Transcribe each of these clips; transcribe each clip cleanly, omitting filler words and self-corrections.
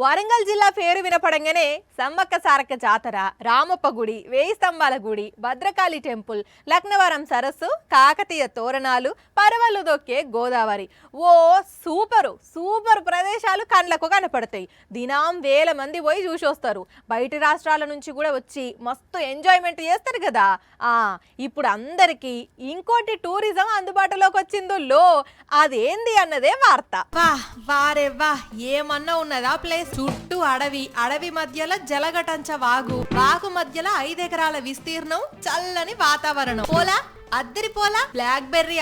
వరంగల్ జిల్లా పేరు వినపడంగానే సమ్మక్క సారక్క జాతర, రామప్ప గుడి, వేయి స్తంభాల గుడి, భద్రకాళి టెంపుల్, లక్నవరం సరస్సు, కాకతీయ తోరణాలు, పరవళ్ళు దొక్కే గోదావరి. ఓ సూపరు సూపర్ ప్రదేశాలు కళ్ళకు కనపడతాయి. దినం వేల మంది పోయి చూసి వస్తారు. బయటి రాష్ట్రాల నుంచి కూడా వచ్చి మస్తు ఎంజాయ్మెంట్ చేస్తారు కదా. ఇప్పుడు అందరికీ ఇంకోటి టూరిజం అందుబాటులోకి వచ్చిందో, అదేంది అన్నదే వార్త. వారే వా, ఏమన్నా ఉన్నదా ప్లేస్? చుట్టూ అడవి, అడవి మధ్యలో జలగటంచ వాగు, వాగు మధ్యలో 5 ఎకరాల విస్తీర్ణం, చల్లని వాతావరణం. పోలా అద్దరిపోలా Blackberry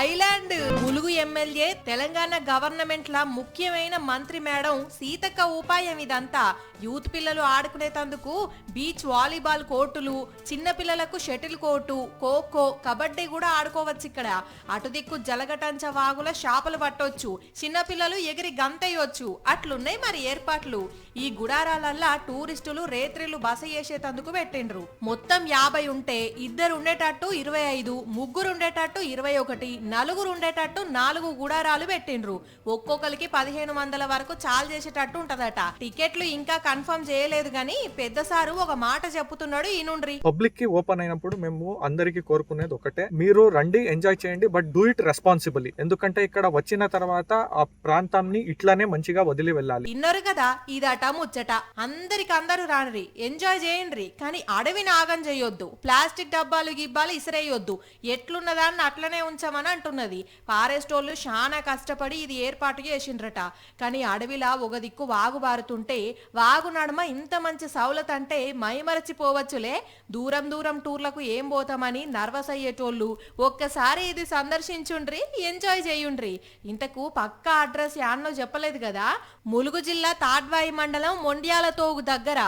Island Mulugu MLA, Telangana government లా ముఖ్యమైన మంత్రి మేడం సీతక్క ఉపాయం ఇదంతా. యూత్ పిల్లలు ఆడుకునేటందుకు బీచ్ వాలీబాల్ కోర్టులు, చిన్న పిల్లలకు షటిల్ కోర్టు, ఖోఖో, కబడ్డీ కూడా ఆడుకోవచ్చు ఇక్కడ. అటు దిక్కు జలగటంచ వాగుల చేపలు పట్టొచ్చు, చిన్న పిల్లలు ఎగిరి గంతయ్యొచ్చు. అట్లున్నాయి మరి ఏర్పాట్లు. ఈ గుడారాలల్లా టూరిస్టులు రేత్రిలు బస చేసేటందుకు పెట్టిండ్రు. మొత్తం 50 ఉంటే 2 ఉండేటట్టు 25, ముగ్గురు ఉండేటట్టు 21, నలుగురు ఉండేటట్టు 4 గుడారాలు పెట్టిండ్రు. ఒక్కొక్కరికి 1500 వరకు చాలు చేసేటట్టు ఉంటదట. టికెట్లు ఇంకా కన్ఫర్మ్ చేయలేదు గానీ పెద్ద సారు ఒక మాట చెప్పుతున్నాడు. ఈ నుండి పబ్లిక్ కి ఓపెన్ అయినప్పుడు మేము అందరికి కోరుకునేది ఒకటే, మీరు రండి, ఎంజాయ్ చేయండి, బట్ డూ ఇట్ రెస్పాన్సిబుల్లీ. ఎందుకంటే ఇక్కడ వచ్చిన తర్వాత ఆ ప్రాంతాన్ని ఇట్లానే మంచిగా వదిలి వెళ్ళాలి. ఇన్నరు కదా, ఇదట ముచ్చట. అందరు రానరి, ఎంజాయ్ చేయండి, కానీ అడవిని ఆగం చేయొద్దు. ప్లాస్టిక్ డబ్బాలు గిబ్బాలు ఇసిరేయొద్దు. ఎట్లున్నదాన్ని అట్లనే ఉంచమని అంటున్నది. ఫారెస్ట్ వాళ్ళు చాలా కష్టపడి ఇది ఏర్పాటు చేసిండ్రట. కానీ అడవిలా ఒక దిక్కు వాగు బారుతుంటే, వాగు నడుమ ఇంత మంచి సౌలత్ అంటే మైమరచిపోవచ్చులే. దూరం టూర్లకు ఏం పోతామని నర్వస్ అయ్యేటోళ్ళు ఒక్కసారి ఇది సందర్శించుండ్రి, ఎంజాయ్ చేయుండ్రి. ఇంతకు పక్కా అడ్రస్ యాన్నో చెప్పలేదు కదా. ములుగు జిల్లా తాడ్వాయి మండలం మొండ్యాల తోగు దగ్గర.